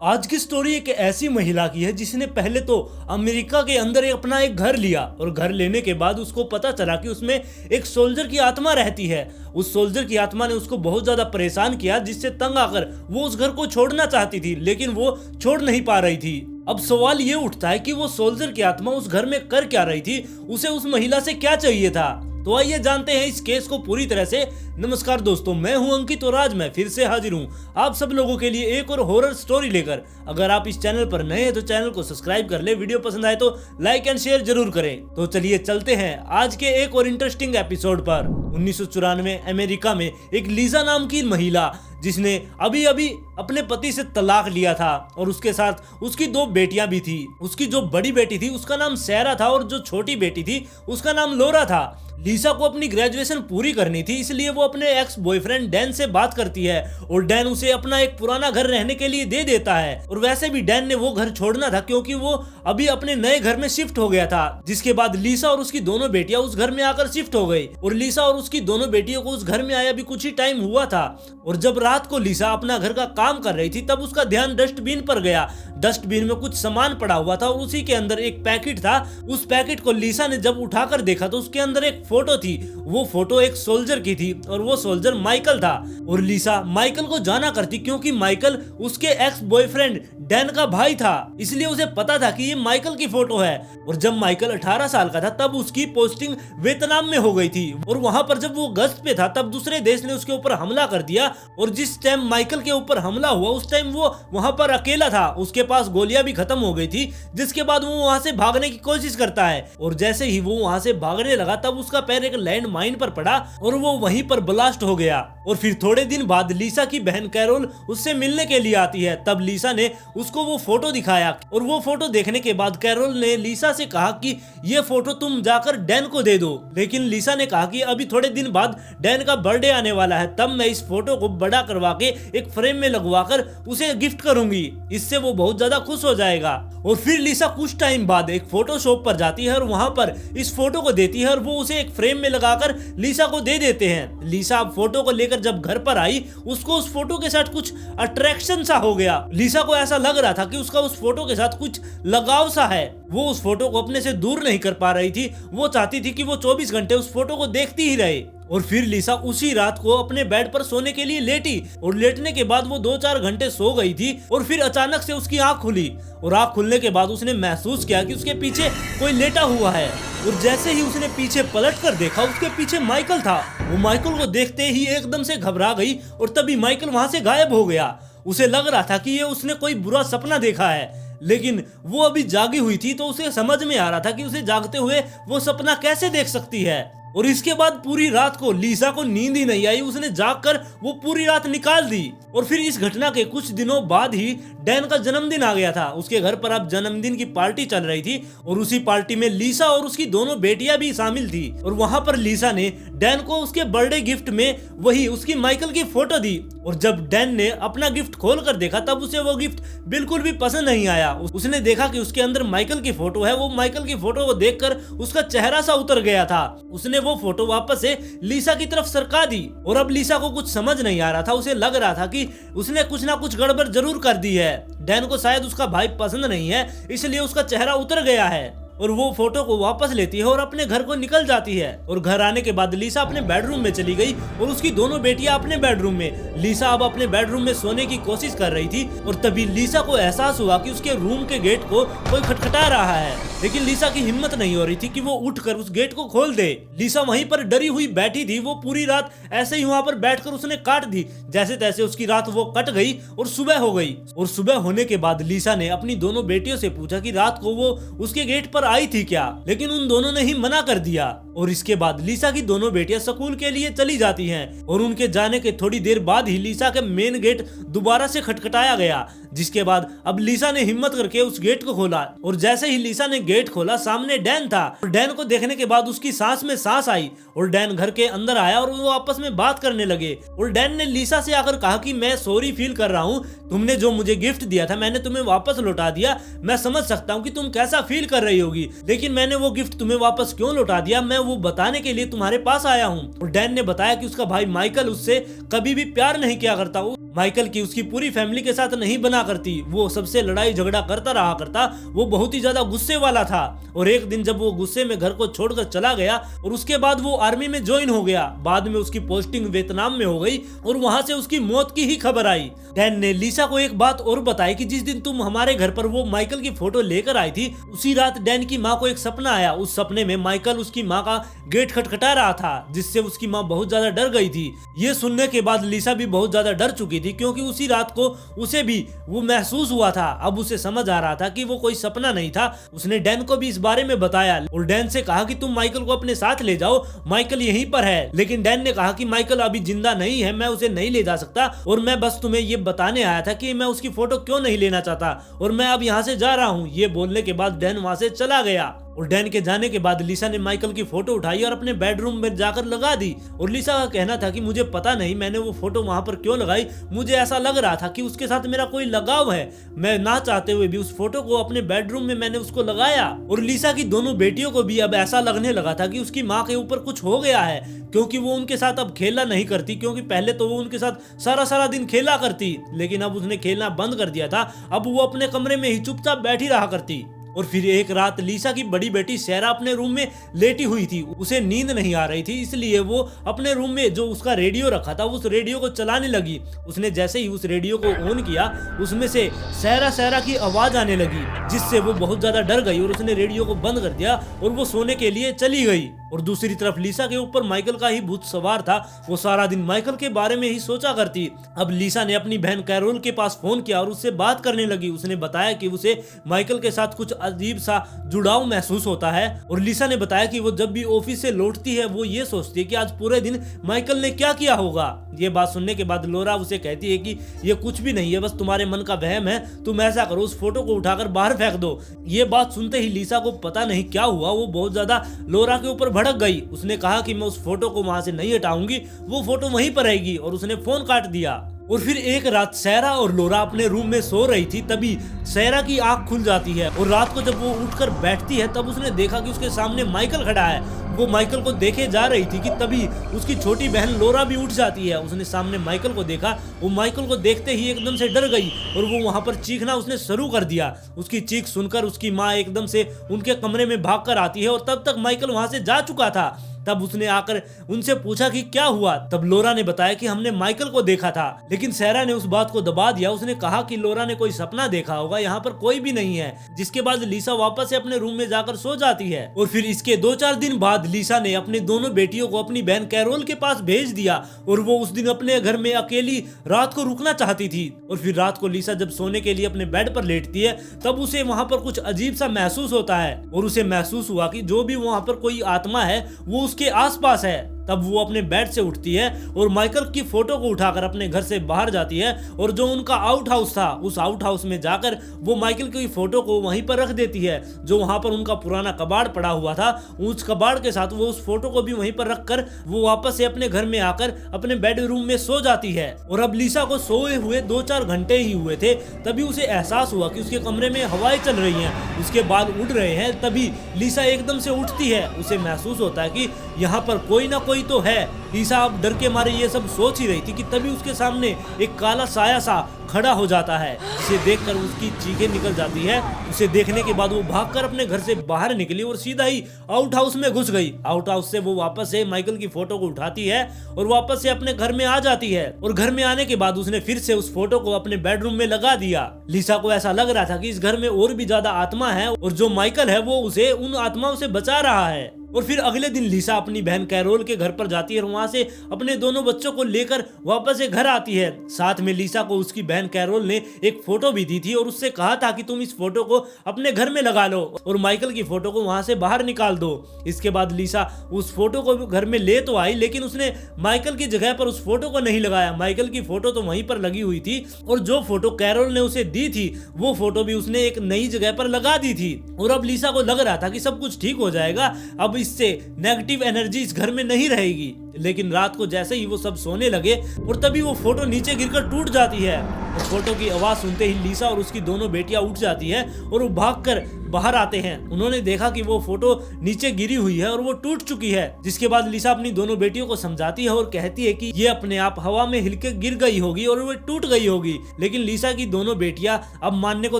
आज की स्टोरी एक ऐसी महिला की है जिसने पहले तो अमेरिका के अंदर अपना एक घर लिया और घर लेने के बाद उसको पता चला कि उसमें एक सोल्जर की आत्मा रहती है। उस सोल्जर की आत्मा ने उसको बहुत ज्यादा परेशान किया, जिससे तंग आकर वो उस घर को छोड़ना चाहती थी, लेकिन वो छोड़ नहीं पा रही थी। अब सवाल ये उठता है कि वो सोल्जर की आत्मा उस घर में कर क्या रही थी, उसे उस महिला से क्या चाहिए था। तो आइए जानते हैं इस केस को पूरी तरह से। नमस्कार दोस्तों, मैं हूं अंकित और आज मैं फिर से हाजिर हूं आप सब लोगों के लिए एक और हॉरर स्टोरी लेकर। अगर आप इस चैनल पर नए हैं तो चैनल को सब्सक्राइब कर ले, वीडियो पसंद आए तो लाइक एंड शेयर जरूर करें। तो चलिए चलते हैं आज के एक और इंटरेस्टिंग एपिसोड पर। 1994 अमेरिका में एक लीजा नाम की महिला, जिसने अभी अभी अपने पति से तलाक लिया था और उसके साथ उसकी 2 बेटियां भी थी। उसकी जो बड़ी बेटी थी उसका नाम सैरा था और जो छोटी बेटी थी उसका नाम लोरा था। लीसा को अपनी ग्रेजुएशन पूरी करनी थी, इसलिए वो अपने एक्स बॉयफ्रेंड डैन से बात करती है और डैन उसे अपना एक पुराना घर रहने के लिए दे देता है। और वैसे भी डैन ने वो घर छोड़ना था क्योंकि वो अभी अपने नए घर में शिफ्ट हो गया था। जिसके बाद लीसा और उसकी दोनों बेटियां उस घर में आकर शिफ्ट हो गई और लीसा और उसकी दोनों बेटियों को उस घर में आया भी कुछ ही टाइम हुआ था। और जब रात को लीसा अपना घर का काम कर रही थी तब उसका ध्यान डस्टबिन पर गया। डस्टबिन में कुछ सामान पड़ा हुआ था और उसी के अंदर एक पैकेट था। उस पैकेट को लीसा ने जब उठाकर देखा तो उसके अंदर एक फोटो थी। वो फोटो एक सोल्जर की थी और वो सोल्जर माइकल था। और लीसा माइकल को जाना करती क्योंकि माइकल उसके एक्स बॉयफ्रेंड डैन का भाई था, इसलिए उसे पता था कि ये माइकल की फोटो है। और जब माइकल 18 साल का था तब उसकी पोस्टिंग वियतनाम में हो गई थी और वहां पर जब वो गश्त पे था तब दूसरे देश ने उसके ऊपर हमला कर दिया। और जिस टाइम माइकल के ऊपर हमला हुआ उस टाइम वो वहां पर अकेला था, उसके पास गोलियां भी खत्म हो गई थी। जिसके बाद वो वहां से भागने की कोशिश करता है और जैसे ही वो वहां से भागने लगा तब उसका पैर एक लैंड माइन पर पड़ा और वो वहीं पर ब्लास्ट हो गया। और फिर थोड़े दिन बाद लीसा की बहन कैरोल उससे मिलने के लिए आती है। तब लीसा ने उसको वो फोटो दिखाया और वो फोटो देखने के बाद कैरोल ने लीसा से कहा कि ये फोटो तुम जाकर डैन को दे दो। लेकिन लीसा ने कहा कि अभी थोड़े दिन बाद डैन का बर्थडे आने वाला है, तब मैं इस फोटो को बड़ा करवा के एक फ्रेम में लगवाकर उसे गिफ्ट करूंगी, इससे वो बहुत ज्यादा खुश हो जाएगा। और फिर लीसा कुछ टाइम बाद एक फोटो शॉप पर जाती है और वहां पर इस फोटो को देती है और वो उसे एक फ्रेम में लगाकर लीसा को दे देते हैं। लीसा अब फोटो को लेकर जब घर पर आई उसको उस फोटो के साथ कुछ अट्रैक्शन सा हो गया। लीसा को ऐसा लग रहा था कि उसका उस फोटो के साथ कुछ लगाव सा है। वो उस फोटो को अपने से दूर नहीं कर पा रही थी, वो चाहती थी कि वो 24 घंटे उस फोटो को देखती ही रहे। और फिर लीसा उसी रात को अपने बेड पर सोने के लिए लेटी और लेटने के बाद वो 2-4 घंटे सो गई थी और फिर अचानक से उसकी आंख खुली और आंख खुलने के बाद उसने महसूस किया कि उसके पीछे कोई लेटा हुआ है। और जैसे ही उसने पीछे पलट कर देखा उसके पीछे माइकल था। वो माइकल को देखते ही एकदम से घबरा गई और तभी माइकल वहां से गायब हो गया। उसे लग रहा था कि ये उसने कोई बुरा सपना देखा है, लेकिन वो अभी जागी हुई थी तो उसे समझ में आ रहा था कि उसे जागते हुए वो सपना कैसे देख सकती है। और इसके बाद पूरी रात को लीसा को नींद ही नहीं आई, उसने जागकर वो पूरी रात निकाल दी। और फिर इस घटना के कुछ दिनों बाद ही डैन का जन्मदिन आ गया था। उसके घर पर अब जन्मदिन की पार्टी चल रही थी और उसी पार्टी में लीसा और उसकी दोनों बेटियां भी शामिल थी। और वहां पर लीसा ने डैन को उसके बर्थडे गिफ्ट में वही उसकी माइकल की फोटो दी। और जब डैन ने अपना गिफ्ट खोल कर देखा तब उसे वो गिफ्ट बिल्कुल भी पसंद नहीं आया। उसने देखा कि उसके अंदर माइकल की फोटो है। वो माइकल की फोटो को देखकर उसका चेहरा सा उतर गया था। उसने वो फोटो वापस से लीसा की तरफ सरका दी और अब लीसा को कुछ समझ नहीं आ रहा था। उसे लग रहा था कि उसने कुछ ना कुछ गड़बड़ जरूर कर दी है। डैन को शायद उसका भाई पसंद नहीं है, इसलिए उसका चेहरा उतर गया है। और वो फोटो को वापस लेती है और अपने घर को निकल जाती है। और घर आने के बाद लीसा अपने बेडरूम में चली गई और उसकी दोनों बेटियां अपने बेडरूम में। लीसा अब अपने बेडरूम में सोने की कोशिश कर रही थी और तभी लीसा को एहसास हुआ कि उसके रूम के गेट को कोई खटखटा रहा है। लेकिन लीसा की हिम्मत नहीं हो रही थी कि वो उठकर उस गेट को खोल दे। लीसा वहीं पर डरी हुई बैठी थी। वो पूरी रात ऐसे ही वहां पर बैठकर उसने काट दी। जैसे तैसे उसकी रात वो कट गई और सुबह हो गई। और सुबह होने के बाद लीसा ने अपनी दोनों बेटियों से पूछा कि रात को वो उसके गेट पर आई थी क्या, लेकिन उन दोनों ने ही मना कर दिया। और इसके बाद लीसा की दोनों बेटियां स्कूल के लिए चली जाती हैं और उनके जाने के थोड़ी देर बाद ही लीसा के मेन गेट दोबारा से खटखटाया गया। जिसके बाद अब लीसा ने हिम्मत करके उस गेट को खोला और जैसे ही लीसा ने गेट खोला सामने डैन था। और डैन को देखने के बाद उसकी सांस में सांस आई और डैन घर के अंदर आया और वो आपस में बात करने लगे। और डैन ने लीसा से आकर कहा कि मैं सॉरी फील कर रहा हूँ, तुमने जो मुझे गिफ्ट दिया था मैंने तुम्हें वापस लौटा दिया। मैं समझ सकता हूँ कि तुम कैसा फील कर रही होगी, लेकिन मैंने वो गिफ्ट तुम्हें वापस क्यों लौटा दिया मैं वो बताने के लिए तुम्हारे पास आया हूँ। और डैन ने बताया कि उसका भाई माइकल उससे कभी भी प्यार नहीं किया करता, माइकल की उसकी पूरी फैमिली के साथ नहीं बना करती, वो सबसे लड़ाई झगड़ा करता रहा करता, वो बहुत ही ज्यादा गुस्से वाला था। और एक दिन जब वो गुस्से में घर को छोड़कर चला गया और उसके बाद वो आर्मी में ज्वाइन हो गया, बाद में उसकी पोस्टिंग वियतनाम में हो गई और वहां से उसकी मौत की ही खबर आई। डैन ने लिसा को एक बात और बताई कि जिस दिन तुम हमारे घर पर वो माइकल की फोटो लेकर आई थी, उसी रात डैन की माँ को एक सपना आया। उस सपने में माइकल उसकी माँ का गेट खटखटा रहा था, जिससे उसकी माँ बहुत ज्यादा डर गई थी। ये सुनने के बाद लिसा भी बहुत ज्यादा डर चुकी थी, क्योंकि उसी रात को उसे भी वो महसूस हुआ था। अब उसे समझ आ रहा था कि वो कोई सपना नहीं था। उसने डैन को भी इस बारे में बताया और डैन से कहा कि तुम माइकल को अपने साथ ले जाओ, माइकल यहीं पर है। लेकिन डैन ने कहा कि माइकल अभी जिंदा नहीं है, मैं उसे नहीं ले जा सकता और मैं बस तुम्हें ये बताने आया था कि मैं उसकी फोटो क्यों नहीं लेना चाहता और मैं अब यहाँ से जा रहा हूँ। ये बोलने के बाद डैन वहाँ से चला गया। और डैन के जाने के बाद लिसा ने माइकल की फोटो उठाई और अपने बेडरूम में जाकर लगा दी। और लिसा का कहना था कि मुझे पता नहीं मैंने वो फोटो वहां पर क्यों लगाई, मुझे ऐसा लग रहा था कि उसके साथ मेरा कोई लगाव है, मैं ना चाहते हुए भी उस फोटो को अपने बेडरूम में मैंने उसको लगाया। और लिसा की दोनों बेटियों को भी अब ऐसा लगने लगा था कि उसकी माँ के ऊपर कुछ हो गया है, क्योंकि वो उनके साथ अब खेलना नहीं करती, क्योंकि पहले तो वो उनके साथ सारा सारा दिन खेला करती, लेकिन अब उसने खेलना बंद कर दिया था। अब वो अपने कमरे में ही चुपचाप बैठी रहा करती। और फिर एक रात लिसा की बड़ी बेटी सैरा अपने रूम में लेटी हुई थी, उसे नींद नहीं आ रही थी, इसलिए वो अपने रूम में जो उसका रेडियो रखा था उस रेडियो को चलाने लगी। उसने जैसे ही उस रेडियो को ऑन किया, उसमें से सैरा सैरा की आवाज आने लगी, जिससे वो बहुत ज्यादा डर गई और उसने रेडियो को बंद कर दिया और वो सोने के लिए चली गई। और दूसरी तरफ लिसा के ऊपर माइकल का ही भूत सवार था, वो सारा दिन माइकल के बारे में ही सोचा करती। अब लिसा ने अपनी बहन कैरोल के पास फोन किया और उससे बात करने लगी। उसने बताया कि उसे माइकल के साथ कुछ अजीब सा जुड़ाव महसूस होता है। और लिसा ने बताया कि वो जब भी ऑफिस से लौटती है वो ये सोचती है कि आज पूरे दिन माइकल ने क्या किया होगा। ये बात सुनने के बाद लोरा उसे कहती है कि ये कुछ भी नहीं है, बस तुम्हारे मन का वहम है, तुम ऐसा करो उस फोटो को उठाकर बाहर फेंक दो। ये बात सुनते ही लिसा को पता नहीं क्या हुआ, वो बहुत ज्यादा लोरा के ऊपर भड़क गई। उसने कहा कि मैं उस फोटो को वहां से नहीं हटाऊंगी, वो फोटो वहीं पर रहेगी, और उसने फोन काट दिया। और फिर एक रात सैरा और लोरा अपने रूम में सो रही थी, तभी सैरा की आंख खुल जाती है और रात को जब वो उठकर बैठती है तब उसने देखा कि उसके सामने माइकल खड़ा है। वो माइकल को देखे जा रही थी कि तभी उसकी छोटी बहन लोरा भी उठ जाती है। उसने सामने माइकल को देखा, वो माइकल को देखते ही एकदम से डर गई और वो वहां पर चीखना उसने शुरू कर दिया। उसकी चीख सुनकर उसकी माँ एकदम से उनके कमरे में भागकर आती है और तब तक माइकल वहां से जा चुका था। तब उसने आकर उनसे पूछा कि क्या हुआ। तब लोरा ने बताया कि हमने माइकल को देखा था, लेकिन सैरा ने उस बात को दबा दिया। उसने कहा कि लोरा ने कोई सपना देखा होगा, यहाँ पर कोई भी नहीं है। जिसके बाद लिसा वापस से अपने रूम में जाकर सो जाती है। और फिर इसके 2-4 दिन बाद लिसा ने अपनी दोनों बेटियों को अपनी बहन कैरोल के पास भेज दिया और वो उस दिन अपने घर में अकेली रात को रुकना चाहती थी। और फिर रात को लिसा जब सोने के लिए अपने बेड पर लेटती है तब उसे वहां पर कुछ अजीब सा महसूस होता है और उसे महसूस हुआ कि जो भी वहां पर कोई आत्मा है वो उसके आसपास है। तब वो अपने बेड से उठती है और माइकल की फोटो को उठाकर अपने घर से बाहर जाती है और जो उनका आउट हाउस था उस आउट हाउस में जाकर वो माइकल की फोटो को वहीं पर रख देती है। जो वहां पर उनका पुराना कबाड़ पड़ा हुआ था, उस कबाड़ के साथ वो उस फोटो को भी वहीं पर रखकर वो वापस से अपने घर में आकर अपने बेडरूम में सो जाती है। और अब लिसा को सोए हुए 2-4 घंटे ही हुए थे, तभी उसे एहसास हुआ कि उसके कमरे में हवाएं चल रही हैं, उसके बाल उड़ रहे हैं। तभी लिसा एकदम से उठती है, उसे महसूस होता है कि यहाँ पर कोई ना कोई तो है। लिसा अब डर के मारे ये सब सोच ही रही थी कि तभी उसके सामने एक काला साया सा खड़ा हो जाता है, जिसे देखकर उसकी चीखें निकल जाती है। उसे देखने के बाद वो भागकर अपने घर से बाहर निकली और सीधा ही आउट हाउस में घुस गई। आउट हाउस से वो वापस से माइकल की फोटो को उठाती है और वापस से अपने घर में आ जाती है। और घर में आने के बाद उसने फिर से उस फोटो को अपने बेडरूम में लगा दिया। लिसा को ऐसा लग रहा था कि इस घर में और भी ज्यादा आत्मा है और जो माइकल है वो उसे उन आत्माओं से बचा रहा है। और फिर अगले दिन लिसा अपनी बहन कैरोल के घर पर जाती है और वहां से अपने दोनों बच्चों को लेकर वापस से घर आती है। साथ में लिसा को उसकी बहन कैरोल ने एक फोटो भी दी थी और उससे कहा था कि तुम इस फोटो को अपने घर में लगा लो और माइकल की फोटो को वहां से बाहर निकाल दो। इसके बाद लिसा उस फोटो को घर में ले तो आई, लेकिन उसने माइकल की जगह पर उस फोटो को नहीं लगाया। माइकल की फोटो तो वहीं पर लगी हुई थी और जो फोटो कैरोल ने उसे दी थी वो फोटो भी उसने एक नई जगह पर लगा दी थी। और अब लिसा को लग रहा था कि सब कुछ ठीक हो जाएगा, अब इससे नेगेटिव एनर्जी इस घर में नहीं रहेगी। लेकिन रात को जैसे ही वो सब सोने लगे और तभी वो फोटो नीचे गिरकर टूट जाती है। उस फोटो की आवाज सुनते ही लीसा और उसकी दोनों बेटियां उठ जाती है और वो भागकर बाहर आते हैं। उन्होंने देखा कि वो फोटो नीचे गिरी हुई है और वो टूट चुकी है। जिसके बाद लीसा अपनी दोनों बेटियों को समझाती है और कहती है कि ये अपने आप हवा में हिलकर गिर गई होगी और वो टूट गई होगी। लेकिन लीसा की दोनों बेटियां अब मानने को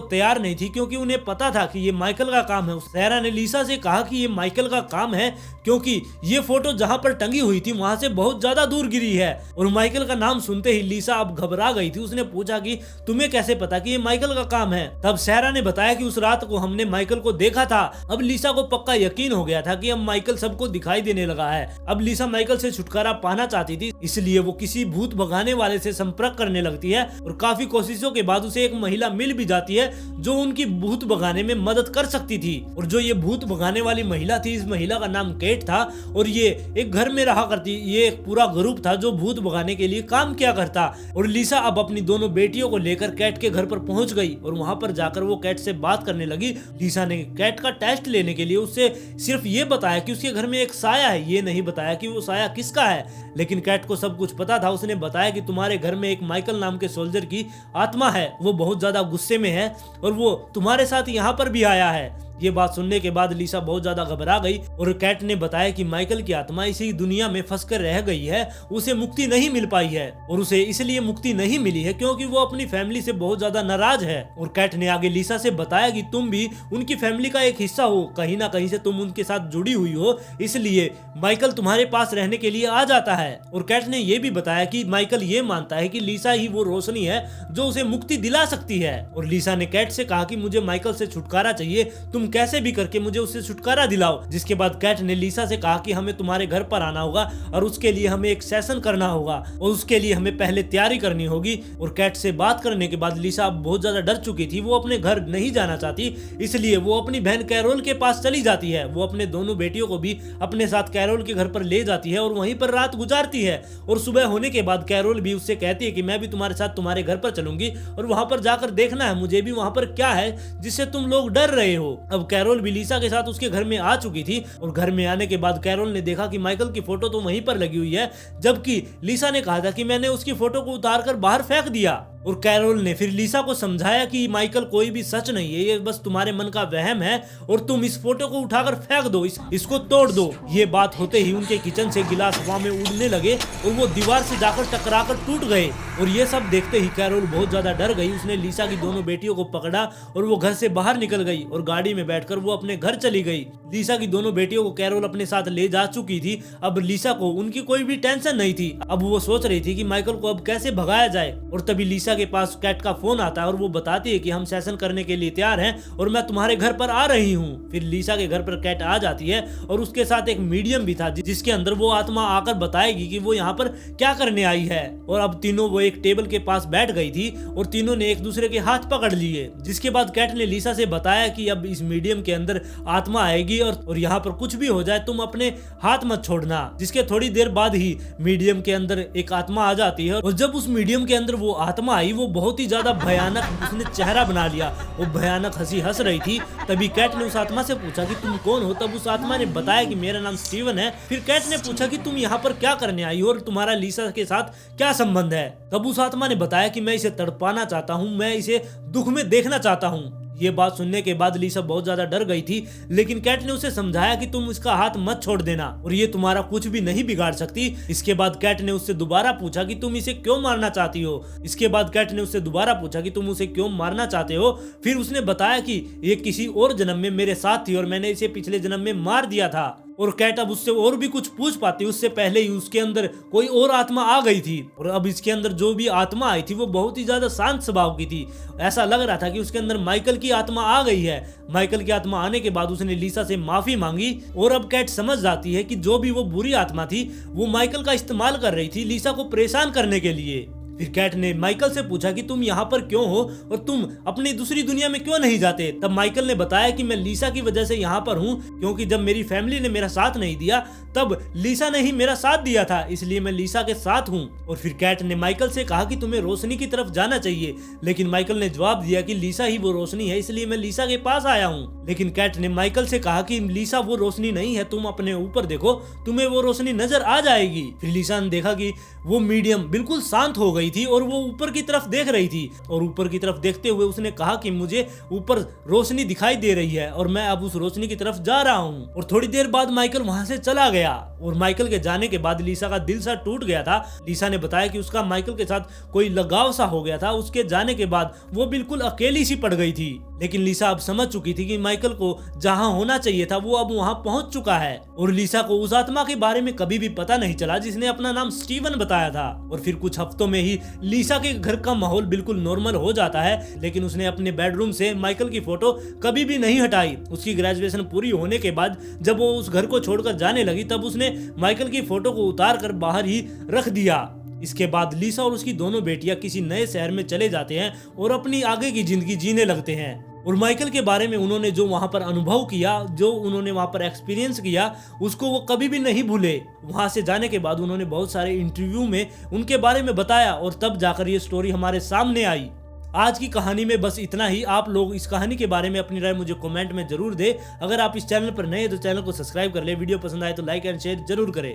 तैयार नहीं थी, क्योंकि उन्हें पता था कि ये माइकल का काम है। सहरा ने लीसा से कहा कि ये माइकल का काम है, क्योंकि ये फोटो जहाँ पर टंगी हुई थी वहां से बहुत ज्यादा दूर गिरी है। और माइकल का नाम सुनते ही लीसा अब घबरा गई थी। उसने पूछा कि तुम्हें कैसे पता कि ये माइकल का काम है। तब सहरा ने बताया कि उस रात को हमने माइकल को देखा था। अब लीसा को पक्का यकीन हो गया था कि अब माइकल सबको दिखाई देने लगा है। अब लीसा माइकल से छुटकारा पाना चाहती थी, इसलिए वो किसी भूत भगाने वाले से संपर्क करने लगती है और काफी कोशिशों के बाद उसे एक महिला मिल भी जाती है जो उनकी भूत भगाने में मदद कर सकती थी। और जो ये भूत भगाने वाली महिला थी, इस महिला का नाम केट था और ये एक घर में रहा करती। ये एक पूरा ग्रुप था जो भूत भगाने के लिए काम किया करता। और लीसा अब अपनी दोनों बेटियों को लेकर कैट के घर पर पहुंच गई और वहां पर जाकर वो कैट से बात करने लगी। लीसा ने कैट का टेस्ट लेने के लिए उससे सिर्फ ये बताया कि उसके घर में एक साया है, ये नहीं बताया कि वो साया किसका है। लेकिन कैट को सब कुछ पता था। उसने बताया कि तुम्हारे घर में एक माइकल नाम के सोल्जर की आत्मा है, वो बहुत ज्यादा गुस्से में है और वो तुम्हारे साथ यहाँ पर भी आया है। ये बात सुनने के बाद लीसा बहुत ज्यादा घबरा गई और कैट ने बताया कि माइकल की आत्मा इसी दुनिया में फंसकर रह गई है, उसे मुक्ति नहीं मिल पाई है और उसे इसलिए मुक्ति नहीं मिली है क्योंकि वो अपनी फैमिली से बहुत ज्यादा नाराज है। और कैट ने आगे लीसा से बताया कि तुम भी उनकी फैमिली का एक हिस्सा हो, कहीं ना कहीं से तुम उनके साथ जुड़ी हुई हो, इसलिए माइकल तुम्हारे पास रहने के लिए आ जाता है। और कैट ने यह भी बताया कि माइकल ये मानता है कि लीसा ही वो रोशनी है जो उसे मुक्ति दिला सकती है। और लीसा ने कैट से कहा कि मुझे माइकल से छुटकारा चाहिए, तुम कैसे भी करके मुझे उससे छुटकारा दिलाओ। जिसके बाद कैट ने लीसा से कहा कि हमें तुम्हारे घर पर आना होगा और उसके लिए हमें एक सेशन करना होगा और उसके लिए हमें पहले तैयारी करनी होगी। और कैट से बात करने के बाद लीसा बहुत ज्यादा डर चुकी थी, वो अपने घर नहीं जाना चाहती, इसलिए वो अपनी बहन कैरोल के पास चली जाती है। वो अपने दोनों बेटियों को भी अपने साथ कैरोल के घर पर ले जाती है और वहीं पर रात गुजारती है। और सुबह होने के बाद कैरोल भी उससे कहती है कि मैं भी तुम्हारे साथ तुम्हारे घर पर चलूंगी और वहां पर जाकर देखना है मुझे भी वहां पर क्या है जिससे तुम लोग डर रहे हो। अब कैरोल भी लीसा के साथ उसके घर में आ चुकी थी और घर में आने के बाद कैरोल ने देखा कि माइकल की फोटो तो वहीं पर लगी हुई है, जबकि लीसा ने कहा था कि मैंने उसकी फोटो को उतारकर बाहर फेंक दिया। और कैरोल ने फिर लीसा को समझाया कि माइकल कोई भी सच नहीं है, ये बस तुम्हारे मन का वहम है और तुम इस फोटो को उठाकर फेंक दो, इसको तोड़ दो। ये बात होते ही उनके किचन से गिलास हवा में उड़ने लगे और वो दीवार से जाकर टकराकर टूट गए। और ये सब देखते ही कैरोल बहुत ज्यादा डर गई। उसने लीसा की दोनों बेटियों को पकड़ा और वो घर से बाहर निकल गई और गाड़ी में बैठकर वो अपने घर चली गई। लीसा की दोनों बेटियों को कैरोल अपने साथ ले जा चुकी थी। अब लीसा को उनकी कोई भी टेंशन नहीं थी। अब वो सोच रही थी कि माइकल को अब कैसे भगाया जाए। और तभी लीसा के पास कैट का फोन आता है और वो बताती है कि हम सेशन करने के लिए तैयार हैं और मैं तुम्हारे घर पर आ रही हूँ। फिर लीसा के घर पर कैट आ जाती है और उसके साथ एक मीडियम भी था जिसके अंदर वो आत्मा आकर बताएगी कि वो यहाँ पर क्या करने आई है। और अब तीनों वो एक टेबल के पास बैठ गई थी और तीनों ने एक दूसरे के हाथ पकड़ लिए। जिसके बाद कैट ने लीसा से बताया कि अब इस मीडियम के अंदर आत्मा आएगी और यहाँ पर कुछ भी हो जाए तुम अपने हाथ मत छोड़ना। जिसके थोड़ी देर बाद ही मीडियम के अंदर एक आत्मा आ जाती है और जब उस मीडियम के अंदर वो आत्मा आई वो बहुत ही ज्यादा भयानक उसने चेहरा बना लिया, वो भयानक हंसी हंस रही थी। तभी कैट ने उस आत्मा से पूछा कि तुम कौन हो। तब उस आत्मा ने बताया कि मेरा नाम स्टीवन है। फिर कैट ने पूछा कि तुम यहाँ पर क्या करने आई हो और तुम्हारा लीसा के साथ क्या संबंध है। तब उस आत्मा ने बताया कि मैं इसे तड़पाना चाहता हूँ, मैं इसे दुख में देखना चाहता हूँ। ये बात सुनने के बाद लीसा बहुत ज्यादा डर गई थी, लेकिन कैट ने उसे समझाया कि तुम इसका हाथ मत छोड़ देना और ये तुम्हारा कुछ भी नहीं बिगाड़ सकती। इसके बाद कैट ने उससे दोबारा पूछा कि तुम इसे क्यों मारना चाहती हो। इसके बाद कैट ने उससे दोबारा पूछा कि तुम उसे क्यों मारना चाहते हो। फिर उसने बताया कि ये किसी और जन्म में मेरे साथ थी और मैंने इसे पिछले जन्म में मार दिया था। और कैट अब उससे और भी कुछ पूछ पाती, उससे पहले ही उसके अंदर कोई और आत्मा आ गई थी। और अब इसके अंदर जो भी आत्मा आई थी वो बहुत ही ज्यादा शांत स्वभाव की थी। ऐसा लग रहा था कि उसके अंदर माइकल की आत्मा आ गई है। माइकल की आत्मा आने के बाद उसने लीसा से माफी मांगी और अब कैट समझ जाती है कि जो भी वो बुरी आत्मा थी वो माइकल का इस्तेमाल कर रही थी लीसा को परेशान करने के लिए। फिर कैट ने माइकल से पूछा कि तुम यहाँ पर क्यों हो और तुम अपनी दूसरी दुनिया में क्यों नहीं जाते। तब माइकल ने बताया कि मैं लीसा की वजह से यहाँ पर हूँ, क्योंकि जब मेरी फैमिली ने मेरा साथ नहीं दिया तब लीसा ने ही मेरा साथ दिया था, इसलिए मैं लीसा के साथ हूँ। और फिर कैट ने माइकल से कहा कि तुम्हें रोशनी की तरफ जाना चाहिए, लेकिन माइकल ने जवाब दिया कि लीसा ही वो रोशनी है, इसलिए मैं लीसा के पास आया हूँ। लेकिन कैट ने माइकल से कहा कि लीसा वो रोशनी नहीं है, तुम अपने ऊपर देखो, तुम्हें वो रोशनी नजर आ जाएगी। फिर लीसा ने देखा कि वो मीडियम बिल्कुल शांत हो गई थी और वो ऊपर की तरफ देख रही थी, और ऊपर की तरफ देखते हुए उसने कहा कि मुझे ऊपर रोशनी दिखाई दे रही है और मैं अब उस रोशनी की तरफ जा रहा हूँ। और थोड़ी देर बाद माइकल वहां से चला गया, और माइकल के जाने के बाद लीसा का दिल सा टूट गया था। लीसा ने बताया कि उसका माइकल के साथ कोई लगाव सा हो गया था, उसके जाने के बाद वो बिल्कुल अकेली सी पड़ गई थी। लेकिन लीसा अब समझ चुकी थी कि माइकल को जहां होना चाहिए था वो अब वहां पहुंच चुका है, और लीसा को उस आत्मा के बारे में कभी भी पता नहीं चला जिसने अपना नाम स्टीवन बताया था। और फिर कुछ हफ्तों में ही लीसा के घर का माहौल बिल्कुल नॉर्मल हो जाता है, लेकिन उसने अपने बेडरूम से माइकल की फोटो कभी भी नहीं हटाई। उसकी ग्रेजुएशन पूरी होने के बाद जब वो उस घर को छोड़कर जाने लगी तब उसने माइकल की फोटो को उतार कर बाहर ही रख दिया। इसके बाद लीसा और उसकी दोनों बेटियां किसी नए शहर में चले जाते हैं और अपनी आगे की जिंदगी जीने लगते हैं। और माइकल के बारे में उन्होंने जो वहां पर अनुभव किया, जो उन्होंने वहां पर एक्सपीरियंस किया, उसको वो कभी भी नहीं भूले। वहां से जाने के बाद उन्होंने बहुत सारे इंटरव्यू में उनके बारे में बताया, और तब जाकर ये स्टोरी हमारे सामने आई। आज की कहानी में बस इतना ही। आप लोग इस कहानी के बारे में अपनी राय मुझे कमेंट में जरूर दें। अगर आप इस चैनल पर नए हैं तो चैनल को सब्सक्राइब कर ले, वीडियो पसंद आए तो लाइक एंड शेयर जरूर करें।